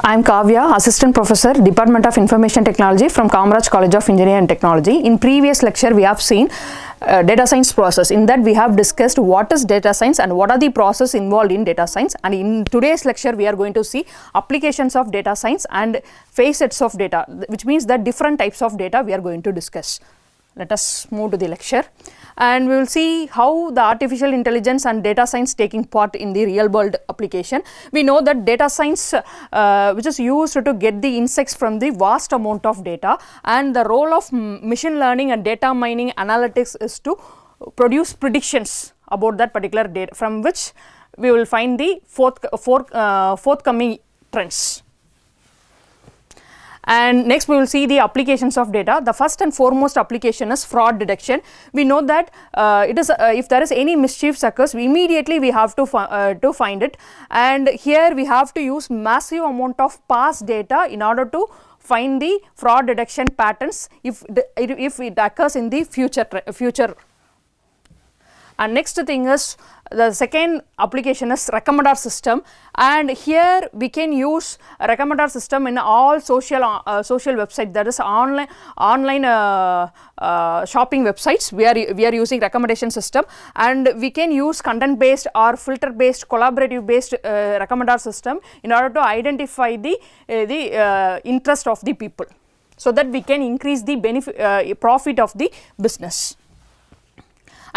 I am Kavya, Assistant Professor, Department of Information Technology from Kamaraj College of Engineering and Technology. In previous lecture, we have seen data science process. In that, we have discussed what is data science and what are the process involved in data science. And in today's lecture, we are going to see applications of data science and facets of data, which means that different types of data we are going to discuss. Let us move to the lecture, and we will see how the artificial intelligence and data science taking part in the real world application. We know that data science which is used to get the insights from the vast amount of data, and the role of machine learning and data mining analytics is to produce predictions about that particular data, from which we will find the forthcoming trends. And next we will see the applications of data. The first and foremost application is fraud detection. We know that it is if there is any mischief occurs, immediately we have to find it, and here we have to use massive amount of past data in order to find the fraud detection patterns if it occurs in the future. And next thing is, the second application is recommender system, and here we can use a recommender system in all social websites, that is online shopping websites. We are using recommendation system, and we can use content based or filter based, collaborative based recommender system in order to identify the interest of the people, so that we can increase the profit of the business.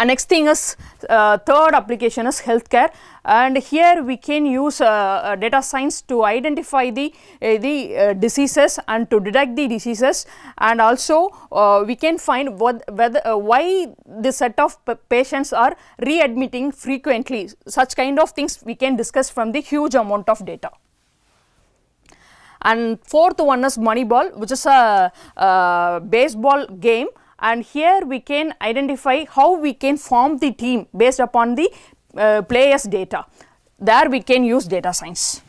And next thing is third application is healthcare, and here we can use data science to identify the diseases and to detect the diseases, and also we can find why the set of patients are readmitting frequently. Such kind of things we can discuss from the huge amount of data. And fourth one is Moneyball, which is a baseball game. And here we can identify how we can form the team based upon the players' data. There we can use data science.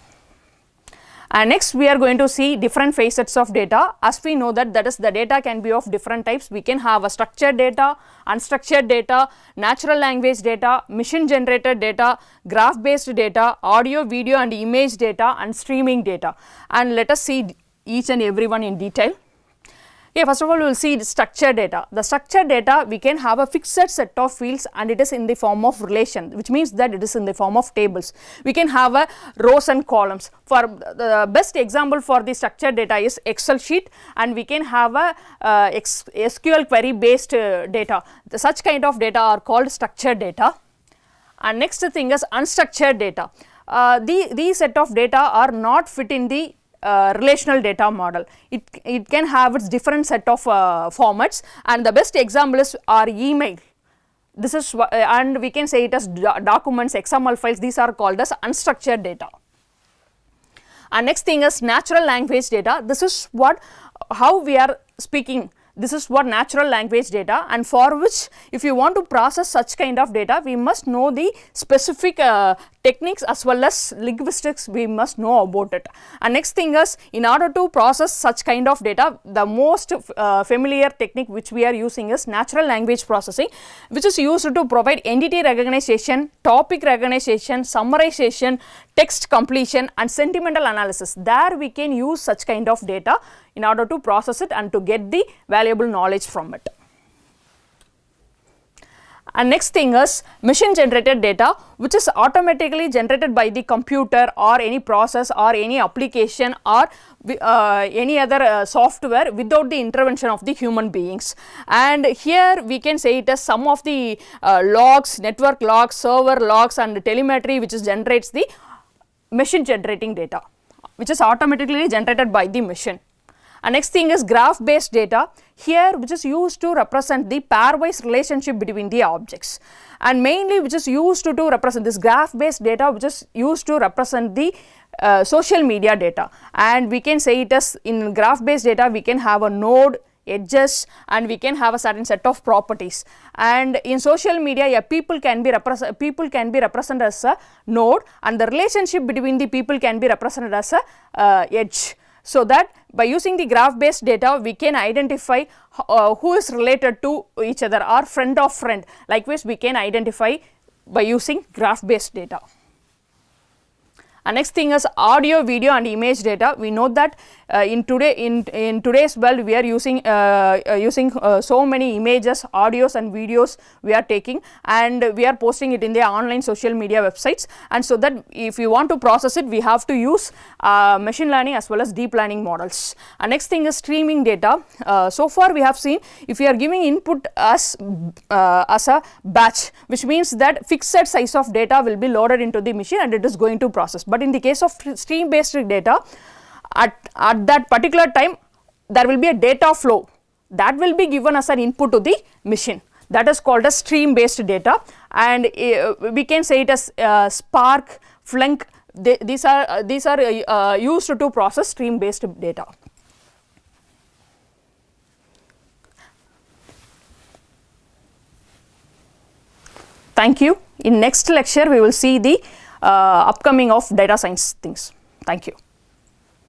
And next we are going to see different facets of data. As we know that is the data can be of different types. We can have a structured data, unstructured data, natural language data, machine generated data, graph based data, audio, video and image data, and streaming data. And let us see each and every one in detail. Okay, first of all, we will see the structured data. The structured data, we can have a fixed set of fields, and it is in the form of relation, which means that it is in the form of tables. We can have a rows and columns. For the best example for the structured data is Excel sheet, and we can have a SQL query based data. Such kind of data are called structured data. And next thing is unstructured data. These set of data are not fit in the relational data model. It can have its different set of formats, and the best example is our email. This is and we can say it as documents, XML files. These are called as unstructured data. And next thing is natural language data. This is how we are speaking. This is what natural language data, and for which if you want to process such kind of data, we must know the specific techniques as well as linguistics. We must know about it. And next thing is, in order to process such kind of data, the most familiar technique which we are using is natural language processing, which is used to provide entity recognition, topic recognition, summarization, text completion and sentimental analysis. There we can use such kind of data in order to process it and to get the valuable knowledge from it. And next thing is machine generated data, which is automatically generated by the computer or any process or any application or any other software without the intervention of the human beings. And here we can say it as some of the logs, network logs, server logs and telemetry, which is generates the machine generating data, which is automatically generated by the machine. And next thing is graph based data, here which is used to represent the pairwise relationship between the objects, and mainly which is used to represent this graph based data, which is used to represent the social media data. And we can say it as in graph based data we can have a node, edges, and we can have a certain set of properties. And in social media, people can be represented as a node, and the relationship between the people can be represented as a edge. So that by using the graph based data, we can identify who is related to each other or friend of friend. Likewise, we can identify by using graph based data. And next thing is audio, video and image data. We know that in today's world we are using so many images, audios and videos we are taking, and we are posting it in the online social media websites, and so that if you want to process it, we have to use machine learning as well as deep learning models. And next thing is streaming data. So far we have seen, if you are giving input as a batch, which means that fixed size of data will be loaded into the machine and it is going to process. But in the case of stream based data, at that particular time there will be a data flow that will be given as an input to the machine. That is called as stream based data, and we can say it as Spark, Flink. These are used to process stream based data. Thank you. In next lecture we will see the upcoming of data science things. Thank you.